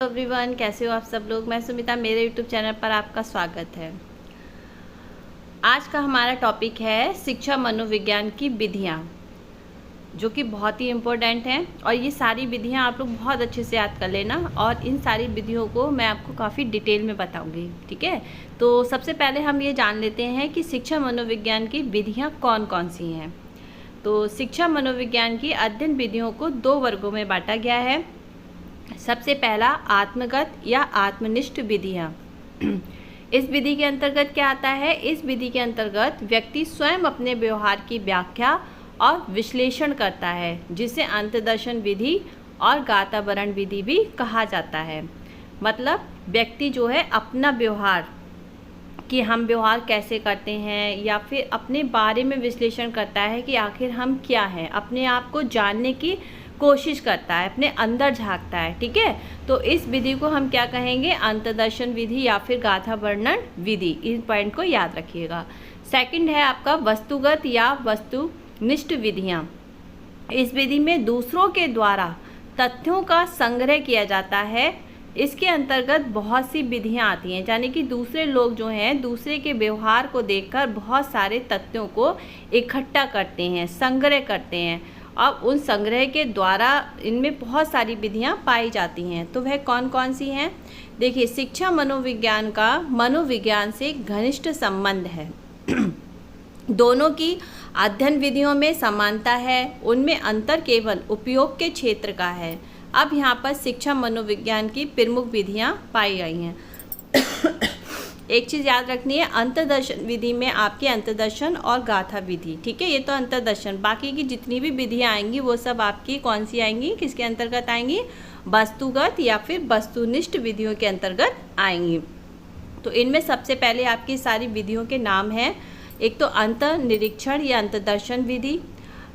Everyone, कैसे हो आप सब लोग। मैं सुमिता, मेरे यूट्यूब चैनल पर आपका स्वागत है। आज का हमारा टॉपिक है शिक्षा मनोविज्ञान की विधियाँ, जो कि बहुत ही इम्पोर्टेंट हैं। और ये सारी विधियाँ आप लोग बहुत अच्छे से याद कर लेना, और इन सारी विधियों को मैं आपको काफ़ी डिटेल में बताऊंगी, ठीक है। तो सबसे पहले हम ये जान लेते हैं कि शिक्षा मनोविज्ञान की विधियाँ कौन कौन सी हैं। तो शिक्षा मनोविज्ञान की अध्ययन विधियों को 2 वर्गों में बांटा गया है। सबसे पहला आत्मगत या आत्मनिष्ठ विधियाँ। इस विधि के अंतर्गत क्या आता है? इस विधि के अंतर्गत व्यक्ति स्वयं अपने व्यवहार की व्याख्या और विश्लेषण करता है, जिसे अंतर्दर्शन विधि और गातावरण विधि भी कहा जाता है। मतलब व्यक्ति जो है अपना व्यवहार, कि हम व्यवहार कैसे करते हैं, या फिर अपने बारे में विश्लेषण करता है कि आखिर हम क्या हैं, अपने आप को जानने की कोशिश करता है, अपने अंदर झांकता है, ठीक है। तो इस विधि को हम क्या कहेंगे? अंतर्दर्शन विधि या फिर गाथा वर्णन विधि। इस पॉइंट को याद रखिएगा। सेकंड है आपका वस्तुगत या वस्तुनिष्ठ विधियाँ। इस विधि में दूसरों के द्वारा तथ्यों का संग्रह किया जाता है। इसके अंतर्गत बहुत सी विधियाँ आती हैं, यानी कि दूसरे लोग जो हैं दूसरे के व्यवहार को देखकर बहुत सारे तथ्यों को इकट्ठा करते हैं, संग्रह करते हैं, और उन संग्रह के द्वारा इनमें बहुत सारी विधियाँ पाई जाती हैं। तो वह कौन कौन सी हैं? देखिए, शिक्षा मनोविज्ञान का मनोविज्ञान से घनिष्ठ संबंध है। दोनों की अध्ययन विधियों में समानता है, उनमें अंतर केवल उपयोग के क्षेत्र का है। अब यहाँ पर शिक्षा मनोविज्ञान की प्रमुख विधियाँ पाई गई हैं। एक चीज़ याद रखनी है, अंतर्दर्शन विधि में आपकी अंतर्दर्शन और गाथा विधि, ठीक है। ये तो अंतर्दर्शन, बाकी की जितनी भी विधियाँ आएंगी वो सब आपकी कौन सी आएंगी, किसके अंतर्गत आएंगी? वस्तुगत या फिर वस्तुनिष्ठ विधियों के अंतर्गत आएंगी। तो इनमें सबसे पहले आपकी सारी विधियों के नाम हैं। एक तो अंतर्निरीक्षण या अंतर्दर्शन विधि,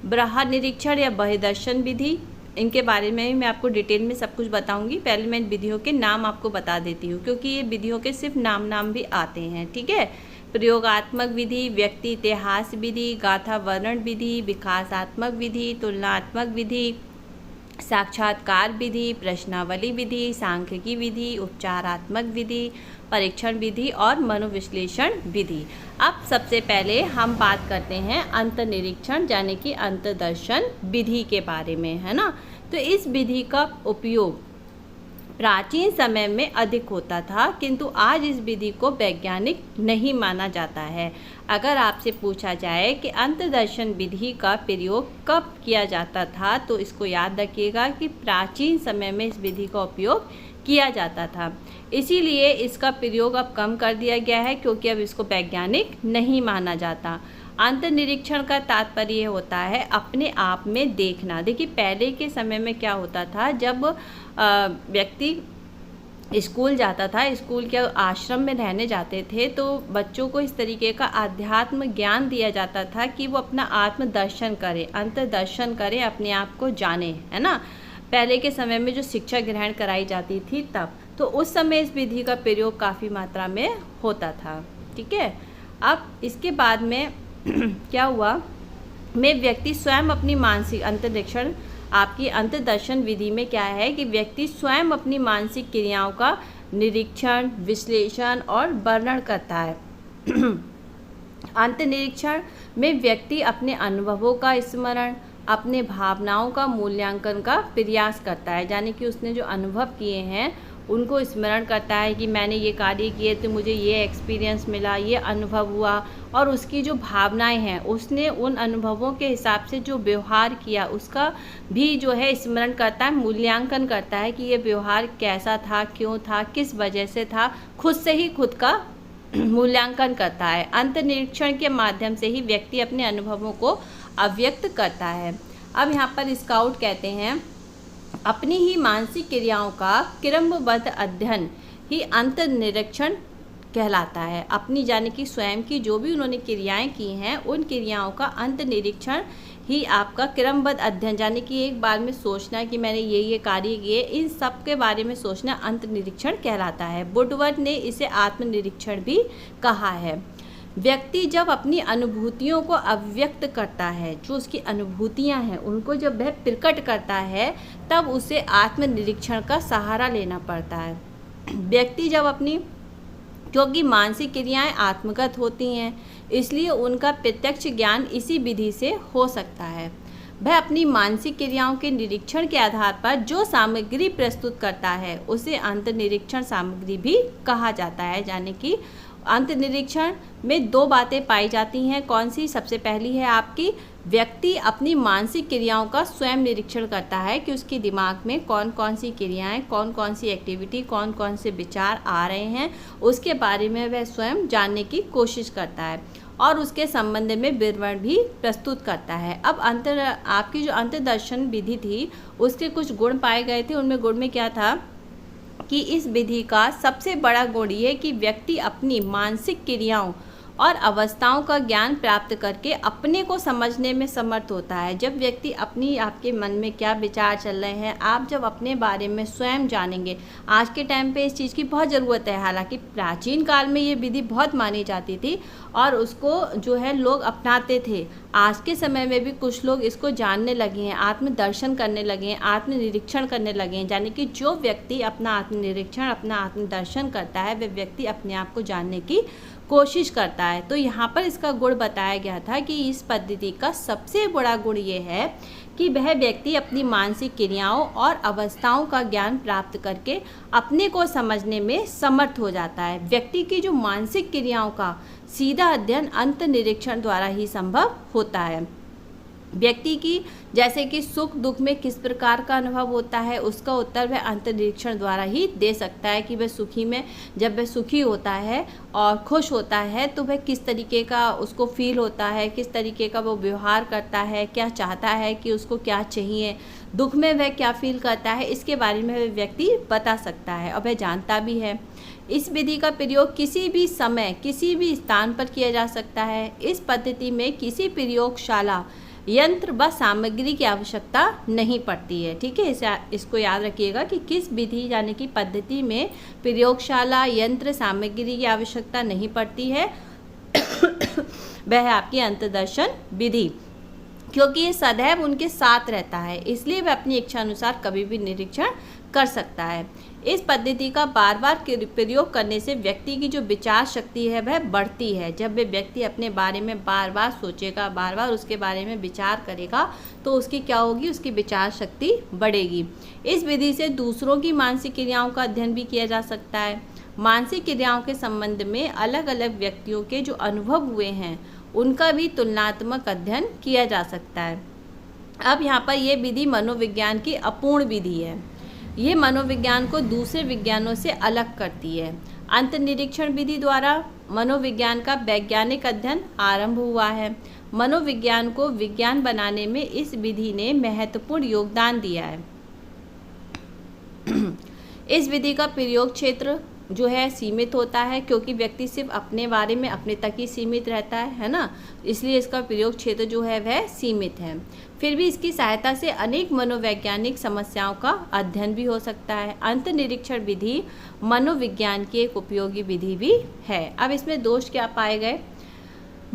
बृहद निरीक्षण या बहिर्दर्शन विधि। इनके बारे में मैं आपको डिटेल में सब कुछ बताऊंगी। पहले मैं इन विधियों के नाम आपको बता देती हूँ, क्योंकि ये विधियों के सिर्फ नाम भी आते हैं, ठीक है। प्रयोगात्मक विधि, व्यक्ति इतिहास विधि, गाथा वर्णन विधि, विकासात्मक विधि, तुलनात्मक विधि, साक्षात्कार विधि, प्रश्नावली विधि, सांख्यिकी विधि, उपचारात्मक विधि, परीक्षण विधि और मनोविश्लेषण विधि। अब सबसे पहले हम बात करते हैं अंतर्निरीक्षण यानी कि अंतर्दर्शन विधि के बारे में, है ना। तो इस विधि का उपयोग प्राचीन समय में अधिक होता था, किंतु आज इस विधि को वैज्ञानिक नहीं माना जाता है। अगर आपसे पूछा जाए कि अंतर्दर्शन विधि का प्रयोग कब किया जाता था, तो इसको याद रखिएगा कि प्राचीन समय में इस विधि का उपयोग किया जाता था। इसीलिए इसका प्रयोग अब कम कर दिया गया है, क्योंकि अब इसको वैज्ञानिक नहीं माना जाता। अंतर्निरीक्षण का तात्पर्य होता है अपने आप में देखना। देखिए, पहले के समय में क्या होता था, जब व्यक्ति स्कूल जाता था, स्कूल के आश्रम में रहने जाते थे, तो बच्चों को इस तरीके का आध्यात्म ज्ञान दिया जाता था कि वो अपना आत्मदर्शन करें, अंतर्दर्शन करें, अपने आप को जाने, है ना। पहले के समय में जो शिक्षा ग्रहण कराई जाती थी तब, तो उस समय इस विधि का प्रयोग काफ़ी मात्रा में होता था, ठीक है। अब इसके बाद में क्या हुआ, में व्यक्ति स्वयं अपनी मानसिक अंतर्निरीक्षण, आपकी अंतर्दर्शन विधि में क्या है कि व्यक्ति स्वयं अपनी मानसिक क्रियाओं का निरीक्षण, विश्लेषण और वर्णन करता है। अंतर्निरीक्षण में व्यक्ति अपने अनुभवों का स्मरण, अपने भावनाओं का मूल्यांकन का प्रयास करता है, यानी कि उसने जो अनुभव किए हैं उनको स्मरण करता है कि मैंने ये कार्य किए तो मुझे ये एक्सपीरियंस मिला, ये अनुभव हुआ, और उसकी जो भावनाएं हैं उसने उन अनुभवों के हिसाब से जो व्यवहार किया उसका भी जो है स्मरण करता है, मूल्यांकन करता है कि ये व्यवहार कैसा था, क्यों था, किस वजह से था, खुद से ही खुद का मूल्यांकन करता है। अंतर्निरीक्षण के माध्यम से ही व्यक्ति अपने अनुभवों को अव्यक्त करता है। अब यहाँ पर स्काउट कहते हैं, अपनी ही मानसिक क्रियाओं का क्रमबद्ध अध्ययन ही अंतर्निरीक्षण कहलाता है। अपनी यानी कि स्वयं की जो भी उन्होंने क्रियाएं की हैं, उन क्रियाओं का अंतर्निरीक्षण ही आपका क्रमबद्ध अध्ययन, यानी कि एक बार में सोचना कि मैंने ये कार्य किए, इन सब के बारे में सोचना अंतर्निरीक्षण कहलाता है। वुडवर्ड ने इसे आत्मनिरीक्षण भी कहा है। व्यक्ति जब अपनी अनुभूतियों को अभिव्यक्त करता है, जो उसकी अनुभूतियां हैं उनको जब वह प्रकट करता है, तब उसे आत्मनिरीक्षण का सहारा लेना पड़ता है। व्यक्ति जब अपनी, क्योंकि मानसिक क्रियाएं आत्मगत होती हैं, इसलिए उनका प्रत्यक्ष ज्ञान इसी विधि से हो सकता है। वह अपनी मानसिक क्रियाओं के निरीक्षण के आधार पर जो सामग्री प्रस्तुत करता है उसे अंतर्निरीक्षण सामग्री भी कहा जाता है। यानी कि अंतर्निरीक्षण में दो बातें पाई जाती हैं। कौन सी? सबसे पहली है आपकी, व्यक्ति अपनी मानसिक क्रियाओं का स्वयं निरीक्षण करता है कि उसके दिमाग में कौन कौन सी क्रियाएं, कौन कौन सी एक्टिविटी, कौन कौन से विचार आ रहे हैं, उसके बारे में वह स्वयं जानने की कोशिश करता है और उसके संबंध में विवरण भी प्रस्तुत करता है। अब आपकी जो अंतर्दर्शन विधि थी उसके कुछ गुण पाए गए थे। उनमें गुण में क्या था कि इस विधि का सबसे बड़ा गुण ये कि व्यक्ति अपनी मानसिक क्रियाओं और अवस्थाओं का ज्ञान प्राप्त करके अपने को समझने में समर्थ होता है। जब व्यक्ति अपनी, आपके मन में क्या विचार चल रहे हैं, आप जब अपने बारे में स्वयं जानेंगे। आज के टाइम पे इस चीज़ की बहुत ज़रूरत है। हालांकि प्राचीन काल में ये विधि बहुत मानी जाती थी और उसको जो है लोग अपनाते थे। आज के समय में भी कुछ लोग इसको जानने लगे हैं, आत्मदर्शन करने लगे हैं, आत्मनिरीक्षण करने लगे हैं। यानी कि जो व्यक्ति अपना आत्मनिरीक्षण, अपना आत्मदर्शन करता है, वह व्यक्ति अपने आप को जानने की कोशिश करता है। तो यहाँ पर इसका गुण बताया गया था कि इस पद्धति का सबसे बड़ा गुण ये है कि वह व्यक्ति अपनी मानसिक क्रियाओं और अवस्थाओं का ज्ञान प्राप्त करके अपने को समझने में समर्थ हो जाता है। व्यक्ति की जो मानसिक क्रियाओं का सीधा अध्ययन अंतर्निरीक्षण द्वारा ही संभव होता है। व्यक्ति की जैसे कि सुख दुख में किस प्रकार का अनुभव होता है, उसका उत्तर वह अंतर्निरीक्षण द्वारा ही दे सकता है कि वह सुखी में, जब वह सुखी होता है और खुश होता है तो वह किस तरीके का उसको फील होता है, किस तरीके का वो व्यवहार करता है, क्या चाहता है, कि उसको क्या चाहिए, दुख में वह क्या फील करता है, इसके बारे में वह व्यक्ति बता सकता है और वह जानता भी है। इस विधि का प्रयोग किसी भी समय, किसी भी स्थान पर किया जा सकता है। इस पद्धति में किसी प्रयोगशाला, यंत्र व सामग्री की आवश्यकता नहीं पड़ती है। ठीक है, इसको याद रखिएगा कि किस विधि यानी कि पद्धति में प्रयोगशाला, यंत्र, सामग्री की आवश्यकता नहीं पड़ती है। वह है आपकी अंतर्दर्शन विधि, क्योंकि ये सदैव उनके साथ रहता है, इसलिए वह अपनी इच्छा अनुसार कभी भी निरीक्षण कर सकता है। इस पद्धति का बार बार प्रयोग करने से व्यक्ति की जो विचार शक्ति है वह बढ़ती है। जब वह व्यक्ति अपने बारे में बार बार सोचेगा, बार बार उसके बारे में विचार करेगा, तो उसकी क्या होगी, उसकी विचार शक्ति बढ़ेगी। इस विधि से दूसरों की मानसिक क्रियाओं का अध्ययन भी किया जा सकता है। मानसिक क्रियाओं के संबंध में अलग अलग व्यक्तियों के जो अनुभव हुए हैं उनका भी तुलनात्मक अध्ययन किया जा सकता है। अब यहाँ पर यह विधि मनोविज्ञान की अपूर्ण विधि है। ये मनोविज्ञान को दूसरे विज्ञानों से अलग करती है। अंतर्निरीक्षण विधि द्वारा मनोविज्ञान का वैज्ञानिक अध्ययन आरंभ हुआ है। मनोविज्ञान को विज्ञान बनाने में इस विधि ने महत्वपूर्ण योगदान दिया है। इस विधि का प्रयोग क्षेत्र जो है सीमित होता है, क्योंकि व्यक्ति सिर्फ अपने बारे में अपने तक ही सीमित रहता है ना, इसलिए इसका प्रयोग क्षेत्र जो है वह सीमित है। फिर भी इसकी सहायता से अनेक मनोवैज्ञानिक समस्याओं का अध्ययन भी हो सकता है। अंतर्निरीक्षण विधि मनोविज्ञान की एक उपयोगी विधि भी है। अब इसमें दोष क्या पाए गए?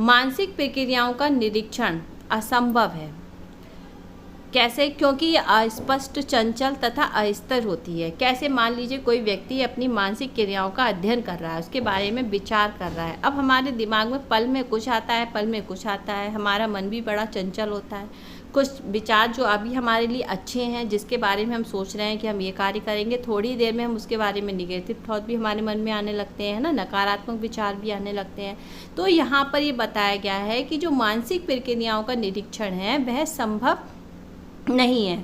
मानसिक प्रक्रियाओं का निरीक्षण असंभव है। कैसे? क्योंकि ये अस्पष्ट, चंचल तथा अस्थिर होती है। कैसे? मान लीजिए कोई व्यक्ति अपनी मानसिक क्रियाओं का अध्ययन कर रहा है, उसके बारे में विचार कर रहा है। अब हमारे दिमाग में पल में कुछ आता है, पल में कुछ आता है। हमारा मन भी बड़ा चंचल होता है। कुछ विचार जो अभी हमारे लिए अच्छे हैं, जिसके बारे में हम सोच रहे हैं कि हम ये कार्य करेंगे, थोड़ी देर में हम उसके बारे में निगेटिव थॉट भी हमारे मन में आने लगते हैं ना, नकारात्मक विचार भी आने लगते हैं। तो यहाँ पर ये बताया गया है कि जो मानसिक प्रक्रियाओं का निरीक्षण है वह संभव नहीं है,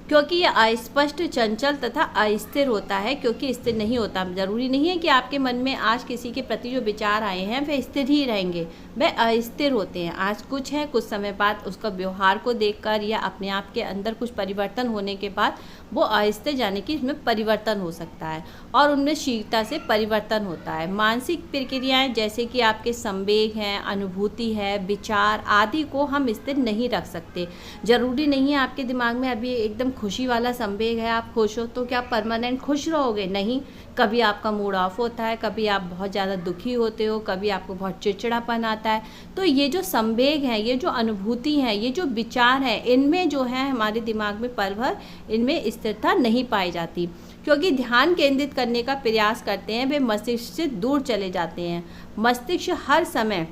क्योंकि यह अस्पष्ट, चंचल तथा अस्थिर होता है। क्योंकि स्थिर नहीं होता, जरूरी नहीं है कि आपके मन में आज किसी के प्रति जो विचार आए हैं वह स्थिर ही रहेंगे, वह अस्थिर होते हैं। आज कुछ है, कुछ समय बाद उसका व्यवहार को देखकर या अपने आप के अंदर कुछ परिवर्तन होने के बाद वो अस्थिर, यानी कि इसमें परिवर्तन हो सकता है और उनमें शीघ्रता से परिवर्तन होता है। मानसिक प्रक्रियाएं जैसे कि आपके संवेग हैं, अनुभूति है, विचार आदि को हम स्थिर नहीं रख सकते। जरूरी नहीं है आपके दिमाग में अभी एकदम खुशी वाला संवेग है, आप खुश हो तो क्या परमानेंट खुश रहोगे? नहीं, कभी आपका मूड ऑफ होता है, कभी आप बहुत ज़्यादा दुखी होते हो, कभी आपको बहुत चिड़चिड़ापन आता है। तो ये जो संवेग है, ये जो अनुभूति है, ये जो विचार है, इनमें जो है हमारे दिमाग में पल भर इनमें स्थिरता नहीं पाई जाती, क्योंकि ध्यान केंद्रित करने का प्रयास करते हैं वे मस्तिष्क से दूर चले जाते हैं। मस्तिष्क हर समय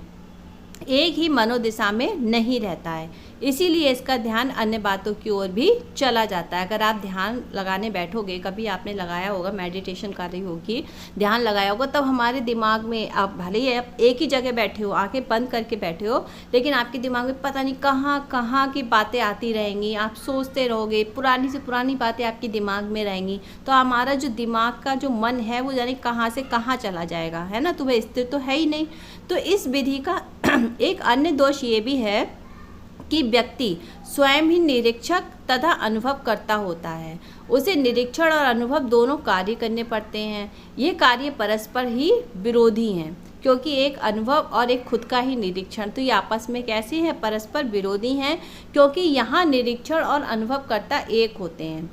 एक ही मनोदिशा में नहीं रहता है, इसीलिए इसका ध्यान अन्य बातों की ओर भी चला जाता है। अगर आप ध्यान लगाने बैठोगे, कभी आपने लगाया होगा, मेडिटेशन कर रही होगी, ध्यान लगाया होगा, तब हमारे दिमाग में, आप भले ही आप एक ही जगह बैठे हो, आंखें बंद करके बैठे हो, लेकिन आपके दिमाग में पता नहीं कहाँ कहाँ की बातें आती रहेंगी, आप सोचते रहोगे, पुरानी से पुरानी बातें आपके दिमाग में रहेंगी। तो हमारा जो दिमाग का जो मन है वो जाने कहाँ से कहाँ चला जाएगा, है ना, तो वह स्थिर तो है ही नहीं। तो इस विधि का एक अन्य दोष ये भी है कि व्यक्ति स्वयं ही निरीक्षक तथा अनुभव करता होता है। उसे निरीक्षण और अनुभव दोनों कार्य करने पड़ते हैं। ये कार्य परस्पर ही विरोधी हैं, क्योंकि एक अनुभव और एक खुद का ही निरीक्षण, तो ये आपस में कैसे हैं? परस्पर विरोधी हैं, क्योंकि यहाँ निरीक्षण और अनुभवकर्ता एक होते हैं।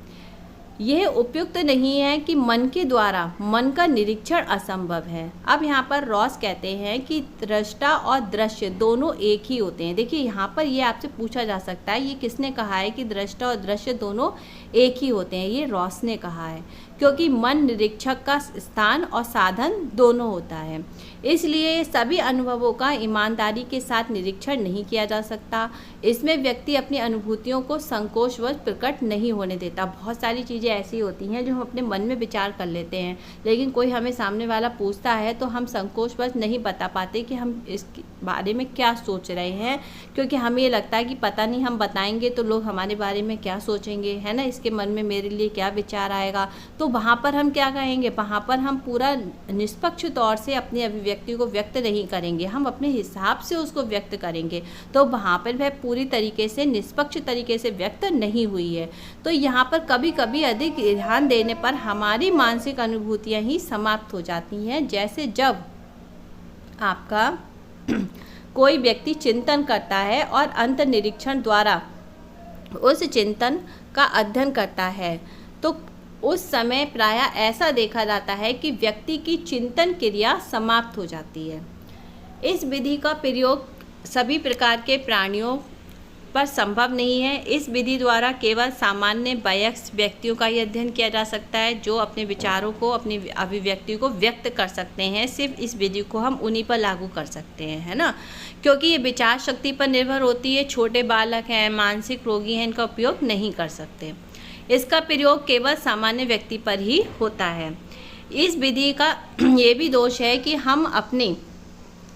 यह उपयुक्त नहीं है कि मन के द्वारा मन का निरीक्षण असंभव है। अब यहाँ पर रॉस कहते हैं कि दृष्टा और दृश्य दोनों एक ही होते हैं। देखिए यहाँ पर ये आपसे पूछा जा सकता है, ये किसने कहा है कि दृष्टा और दृश्य दोनों एक ही होते हैं? ये रॉस ने कहा है, क्योंकि मन निरीक्षक का स्थान और साधन दोनों होता है। इसलिए सभी अनुभवों का ईमानदारी के साथ निरीक्षण नहीं किया जा सकता। इसमें व्यक्ति अपनी अनुभूतियों को संकोचवश प्रकट नहीं होने देता। बहुत सारी चीज़ें ऐसी होती हैं जो हम अपने मन में विचार कर लेते हैं, लेकिन कोई हमें सामने वाला पूछता है तो हम संकोचवश नहीं बता पाते कि हम इस बारे में क्या सोच रहे हैं, क्योंकि हमें ये लगता है कि पता नहीं हम बताएंगे तो लोग हमारे बारे में क्या सोचेंगे, है ना, इसके मन में मेरे लिए क्या विचार आएगा। तो वहाँ पर हम क्या कहेंगे? वहाँ पर हम पूरा निष्पक्ष तौर से अपनी अभिव्यक्ति को व्यक्त नहीं करेंगे, हम अपने हिसाब से उसको व्यक्त करेंगे। तो वहाँ पर वह पूरी तरीके से निष्पक्ष तरीके से व्यक्त नहीं हुई है। तो यहाँ पर कभी कभी अधिक ध्यान देने पर हमारी मानसिक अनुभूतियाँ ही समाप्त हो जाती हैं। जैसे जब आपका कोई व्यक्ति चिंतन करता है और अंतर्निरीक्षण द्वारा उस चिंतन का अध्ययन करता है, तो उस समय प्रायः ऐसा देखा जाता है कि व्यक्ति की चिंतन क्रिया समाप्त हो जाती है। इस विधि का प्रयोग सभी प्रकार के प्राणियों पर संभव नहीं है। इस विधि द्वारा केवल सामान्य वयस्क व्यक्तियों का ही अध्ययन किया जा सकता है, जो अपने विचारों को, अपनी अभिव्यक्ति को व्यक्त कर सकते हैं। सिर्फ इस विधि को हम उन्हीं पर लागू कर सकते हैं, है ना, क्योंकि ये विचार शक्ति पर निर्भर होती है। छोटे बालक हैं, मानसिक रोगी हैं, इनका उपयोग नहीं कर सकते। इसका प्रयोग केवल सामान्य व्यक्ति पर ही होता है। इस विधि का ये भी दोष है कि हम अपनी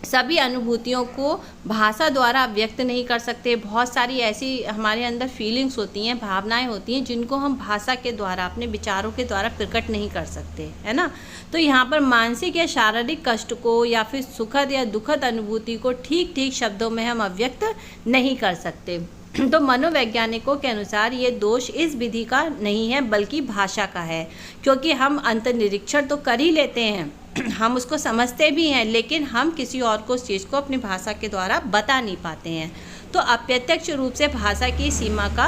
सभी अनुभूतियों को भाषा द्वारा व्यक्त नहीं कर सकते। बहुत सारी ऐसी हमारे अंदर फीलिंग्स होती हैं, भावनाएं होती हैं, जिनको हम भाषा के द्वारा, अपने विचारों के द्वारा प्रकट नहीं कर सकते, है ना। तो यहाँ पर मानसिक या शारीरिक कष्ट को या फिर सुखद या दुखद अनुभूति को ठीक ठीक शब्दों में हम अव्यक्त नहीं कर सकते। तो मनोवैज्ञानिकों के अनुसार ये दोष इस विधि का नहीं है, बल्कि भाषा का है, क्योंकि हम अंतर्निरीक्षण तो कर ही लेते हैं, हम उसको समझते भी हैं, लेकिन हम किसी और को उस चीज़ को अपनी भाषा के द्वारा बता नहीं पाते हैं। तो अप्रत्यक्ष रूप से भाषा की सीमा का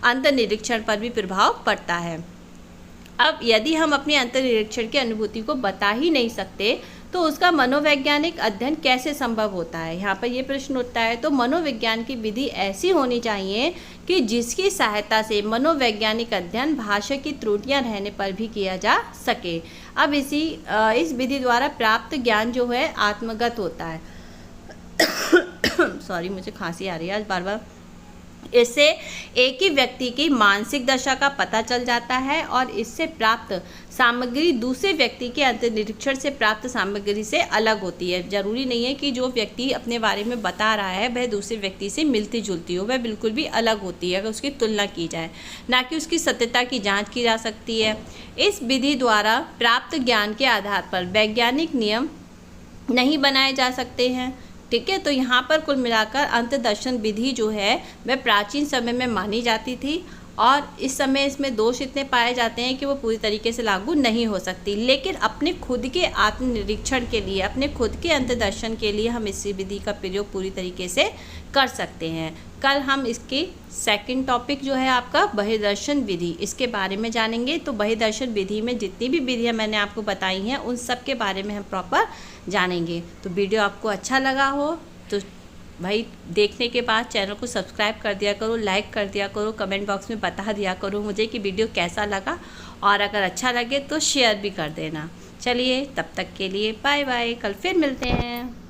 अंतर्निरीक्षण पर भी प्रभाव पड़ता है। अब यदि हम अपने अंतर्निरीक्षण की अनुभूति को बता ही नहीं सकते, तो उसका मनोवैज्ञानिक अध्ययन कैसे संभव होता है? यहाँ पर ये प्रश्न उठता है। तो मनोविज्ञान की विधि ऐसी होनी चाहिए कि जिसकी सहायता से मनोवैज्ञानिक अध्ययन भाषा की त्रुटियाँ रहने पर भी किया जा सके। अब इस विधि द्वारा प्राप्त ज्ञान जो है आत्मगत होता है। सॉरी, मुझे खांसी आ रही है आज बार बार। इससे एक ही व्यक्ति की मानसिक दशा का पता चल जाता है और इससे प्राप्त सामग्री दूसरे व्यक्ति के अंतर्निरीक्षण से प्राप्त सामग्री से अलग होती है। जरूरी नहीं है कि जो व्यक्ति अपने बारे में बता रहा है वह दूसरे व्यक्ति से मिलती जुलती हो, वह बिल्कुल भी अलग होती है अगर उसकी तुलना की जाए, ना कि उसकी सत्यता की जांच की जा सकती है। इस विधि द्वारा प्राप्त ज्ञान के आधार पर वैज्ञानिक नियम नहीं बनाए जा सकते हैं। ठीक है, तो यहाँ पर कुल मिलाकर अंतर्दर्शन विधि जो है वह प्राचीन समय में मानी जाती थी और इस समय इसमें दोष इतने पाए जाते हैं कि वो पूरी तरीके से लागू नहीं हो सकती। लेकिन अपने खुद के आत्मनिरीक्षण के लिए, अपने खुद के अंतर्दर्शन के लिए हम इस विधि का प्रयोग पूरी तरीके से कर सकते हैं। कल हम इसके सेकंड टॉपिक जो है आपका बहिर्दर्शन विधि, इसके बारे में जानेंगे। तो बहिर्दर्शन विधि में जितनी भी विधियाँ मैंने आपको बताई हैं उन सब के बारे में हम प्रॉपर जानेंगे। तो वीडियो आपको अच्छा लगा हो तो भाई देखने के बाद चैनल को सब्सक्राइब कर दिया करो, लाइक कर दिया करो, कमेंट बॉक्स में बता दिया करो मुझे कि वीडियो कैसा लगा, और अगर अच्छा लगे तो शेयर भी कर देना। चलिए तब तक के लिए बाय बाय, कल फिर मिलते हैं।